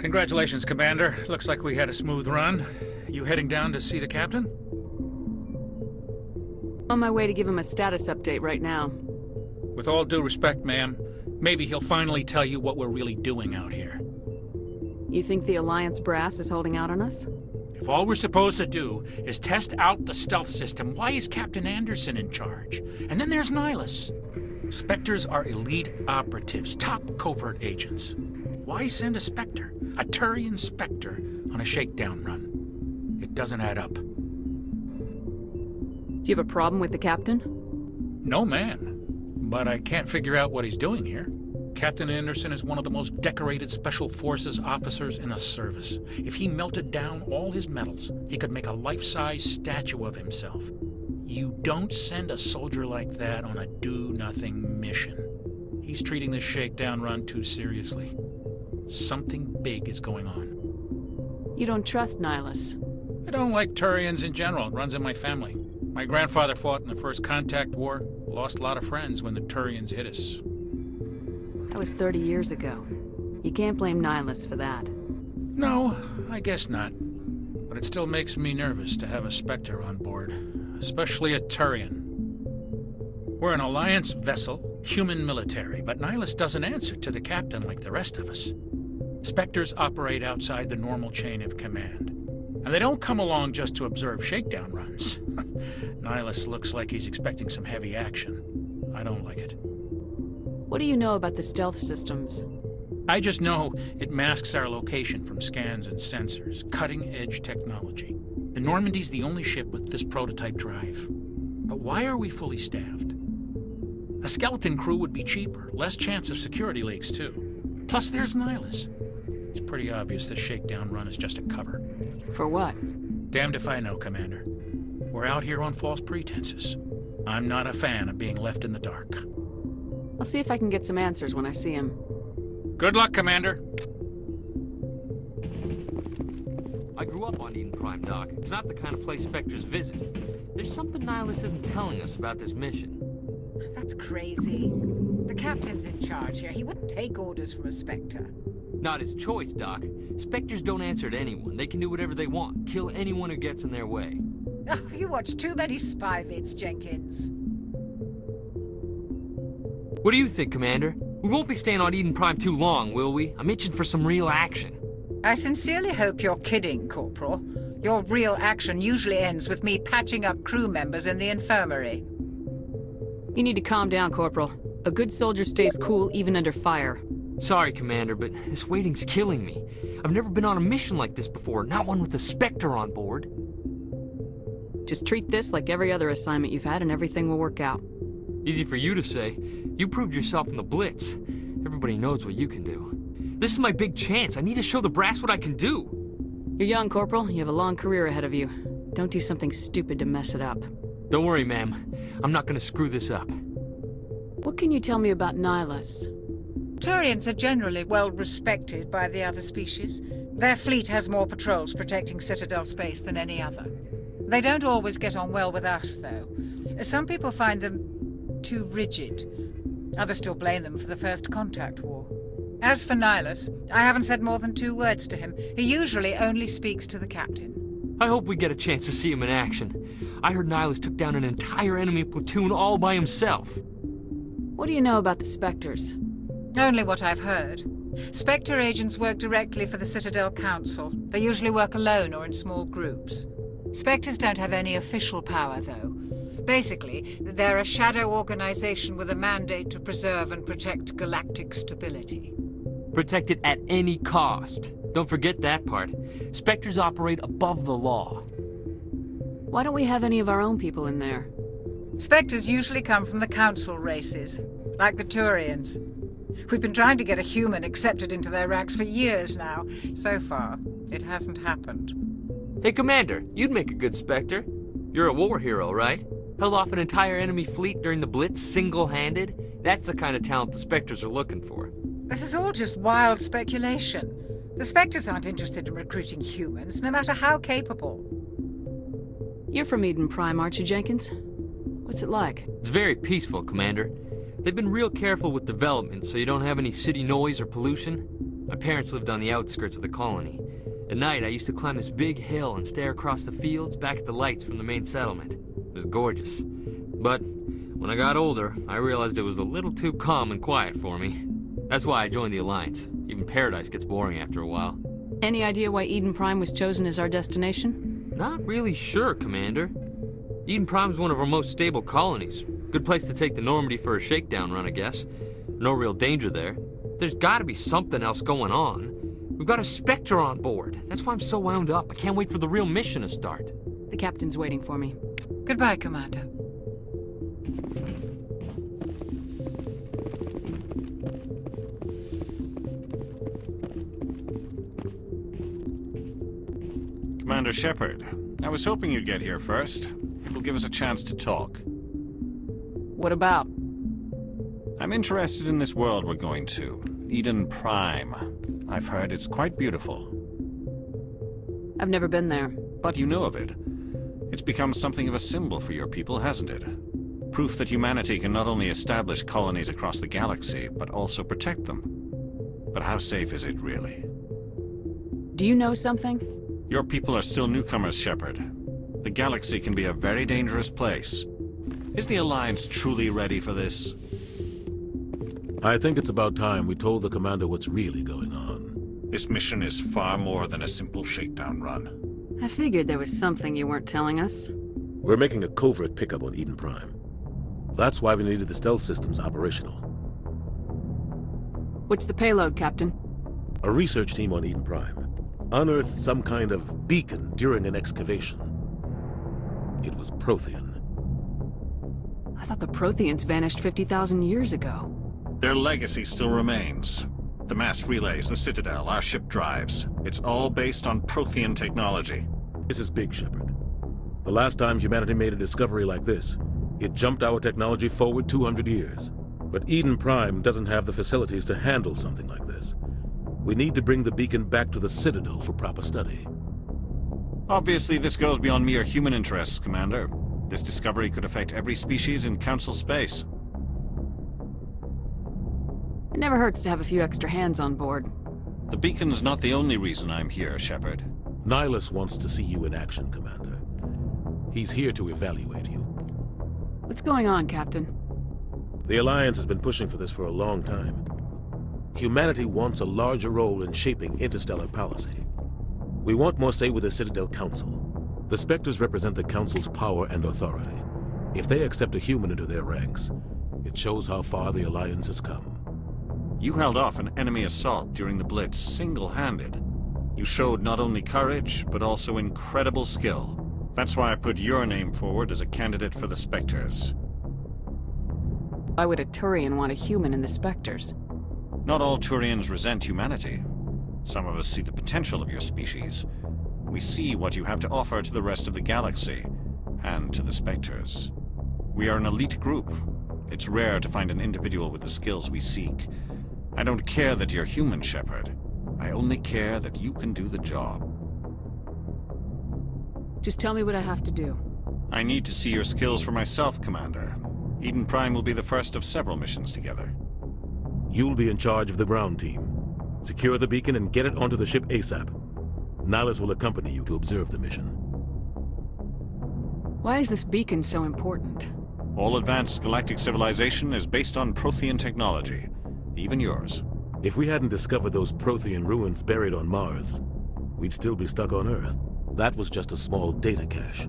Congratulations, Commander. Looks like we had a smooth run. You heading down to see the captain? On my way to give him a status update right now. With all due respect, ma'am, maybe he'll finally tell you what we're really doing out here. You think the Alliance brass is holding out on us? If all we're supposed to do is test out the stealth system, why is Captain Anderson in charge? And then there's Nihilus. Spectres are elite operatives, top covert agents. Why send a Spectre, a Turian Spectre, on a shakedown run? It doesn't add up. Do you have a problem with the captain? No, man. But I can't figure out what he's doing here. Captain Anderson is one of the most decorated Special Forces officers in the service. If he melted down all his medals, he could make a life-size statue of himself. You don't send a soldier like that on a do-nothing mission. He's treating this shakedown run too seriously. Something big is going on. You don't trust Nihilus? I don't like Turians in general. It runs in my family. My grandfather fought in the First Contact War. Lost a lot of friends when the Turians hit us. That was 30 years ago. You can't blame Nihilus for that. No, I guess not. But it still makes me nervous to have a Spectre on board. Especially a Turian. We're an Alliance vessel, human military, but Nihilus doesn't answer to the captain like the rest of us. Spectres operate outside the normal chain of command. And they don't come along just to observe shakedown runs. Nihilus looks like he's expecting some heavy action. I don't like it. What do you know about the stealth systems? I just know it masks our location from scans and sensors. Cutting-edge technology. The Normandy's the only ship with this prototype drive. But why are we fully staffed? A skeleton crew would be cheaper, less chance of security leaks too. Plus there's Nihilus. It's pretty obvious this shakedown run is just a cover. For what? Damned if I know, Commander. We're out here on false pretenses. I'm not a fan of being left in the dark. I'll see if I can get some answers when I see him. Good luck, Commander. I grew up on Eden Prime, Doc. It's not the kind of place Spectres visit. There's something Nihilus isn't telling us about this mission. That's crazy. The captain's in charge here. He wouldn't take orders from a Spectre. Not his choice, Doc. Spectres don't answer to anyone. They can do whatever they want. Kill anyone who gets in their way. Oh, you watch too many spy vids, Jenkins. What do you think, Commander? We won't be staying on Eden Prime too long, will we? I'm itching for some real action. I sincerely hope you're kidding, Corporal. Your real action usually ends with me patching up crew members in the infirmary. You need to calm down, Corporal. A good soldier stays cool even under fire. Sorry, Commander, but this waiting's killing me. I've never been on a mission like this before, not one with a Spectre on board. Just treat this like every other assignment you've had and everything will work out. Easy for you to say. You proved yourself in the Blitz. Everybody knows what you can do. This is my big chance. I need to show the brass what I can do. You're young, Corporal. You have a long career ahead of you. Don't do something stupid to mess it up. Don't worry, ma'am. I'm not gonna screw this up. What can you tell me about Nihilus? Turians are generally well respected by the other species. Their fleet has more patrols protecting Citadel space than any other. They don't always get on well with us, though. Some people find them too rigid. Others still blame them for the First Contact War. As for Nihilus, I haven't said more than 2 words to him. He usually only speaks to the captain. I hope we get a chance to see him in action. I heard Nihilus took down an entire enemy platoon all by himself. What do you know about the Spectres? Only what I've heard. Spectre agents work directly for the Citadel Council. They usually work alone or in small groups. Spectres don't have any official power, though. Basically, they're a shadow organization with a mandate to preserve and protect galactic stability. Protect it at any cost. Don't forget that part. Spectres operate above the law. Why don't we have any of our own people in there? Spectres usually come from the Council races, like the Turians. We've been trying to get a human accepted into their ranks for years now. So far, it hasn't happened. Hey, Commander, you'd make a good Spectre. You're a war hero, right? Held off an entire enemy fleet during the Blitz single-handed? That's the kind of talent the Spectres are looking for. This is all just wild speculation. The Spectres aren't interested in recruiting humans, no matter how capable. You're from Eden Prime, aren't you, Jenkins? What's it like? It's very peaceful, Commander. They've been real careful with development so you don't have any city noise or pollution. My parents lived on the outskirts of the colony. At night, I used to climb this big hill and stare across the fields back at the lights from the main settlement. It was gorgeous. But when I got older, I realized it was a little too calm and quiet for me. That's why I joined the Alliance. Even Paradise gets boring after a while. Any idea why Eden Prime was chosen as our destination? Not really sure, Commander. Eden Prime's one of our most stable colonies. Good place to take the Normandy for a shakedown run, I guess. No real danger there. There's gotta be something else going on. We've got a Spectre on board. That's why I'm so wound up. I can't wait for the real mission to start. The captain's waiting for me. Goodbye, Commander. Commander Shepard, I was hoping you'd get here first. It will give us a chance to talk. What about? I'm interested in this world we're going to, Eden Prime. I've heard it's quite beautiful. I've never been there. But you know of it. It's become something of a symbol for your people, hasn't it? Proof that humanity can not only establish colonies across the galaxy, but also protect them. But how safe is it, really? Do you know something? Your people are still newcomers, Shepard. The galaxy can be a very dangerous place. Is the Alliance truly ready for this? I think it's about time we told the Commander what's really going on. This mission is far more than a simple shakedown run. I figured there was something you weren't telling us. We're making a covert pickup on Eden Prime. That's why we needed the stealth systems operational. What's the payload, Captain? A research team on Eden Prime unearthed some kind of beacon during an excavation. It was Prothean. I thought the Protheans vanished 50,000 years ago. Their legacy still remains. The mass relays, the Citadel, our ship drives. It's all based on Prothean technology. This is big, Shepard. The last time humanity made a discovery like this, it jumped our technology forward 200 years. But Eden Prime doesn't have the facilities to handle something like this. We need to bring the beacon back to the Citadel for proper study. Obviously, this goes beyond mere human interests, Commander. This discovery could affect every species in Council space. It never hurts to have a few extra hands on board. The beacon's not the only reason I'm here, Shepard. Nihilus wants to see you in action, Commander. He's here to evaluate you. What's going on, Captain? The Alliance has been pushing for this for a long time. Humanity wants a larger role in shaping interstellar policy. We want more say with the Citadel Council. The Spectres represent the Council's power and authority. If they accept a human into their ranks, it shows how far the Alliance has come. You held off an enemy assault during the Blitz single-handed. You showed not only courage, but also incredible skill. That's why I put your name forward as a candidate for the Spectres. Why would a Turian want a human in the Spectres? Not all Turians resent humanity. Some of us see the potential of your species. We see what you have to offer to the rest of the galaxy, and to the Spectres. We are an elite group. It's rare to find an individual with the skills we seek. I don't care that you're human, Shepard. I only care that you can do the job. Just tell me what I have to do. I need to see your skills for myself, Commander. Eden Prime will be the first of several missions together. You'll be in charge of the ground team. Secure the beacon and get it onto the ship ASAP. Nihilus will accompany you to observe the mission. Why is this beacon so important? All advanced galactic civilization is based on Prothean technology. Even yours. If we hadn't discovered those Prothean ruins buried on Mars, we'd still be stuck on Earth. That was just a small data cache.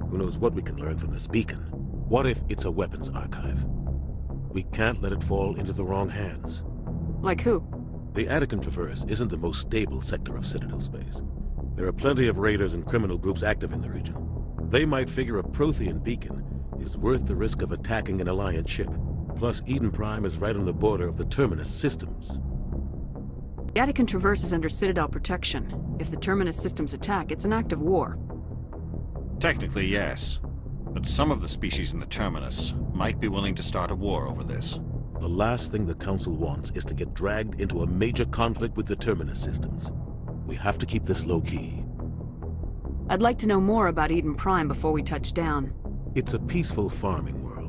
Who knows what we can learn from this beacon? What if it's a weapons archive? We can't let it fall into the wrong hands. Like who? The Attican Traverse isn't the most stable sector of Citadel space. There are plenty of raiders and criminal groups active in the region. They might figure a Prothean beacon is worth the risk of attacking an Alliance ship. Plus, Eden Prime is right on the border of the Terminus systems. The Attican Traverse is under Citadel protection. If the Terminus systems attack, it's an act of war. Technically, yes. But some of the species in the Terminus might be willing to start a war over this. The last thing the Council wants is to get dragged into a major conflict with the Terminus systems. We have to keep this low-key. I'd like to know more about Eden Prime before we touch down. It's a peaceful farming world.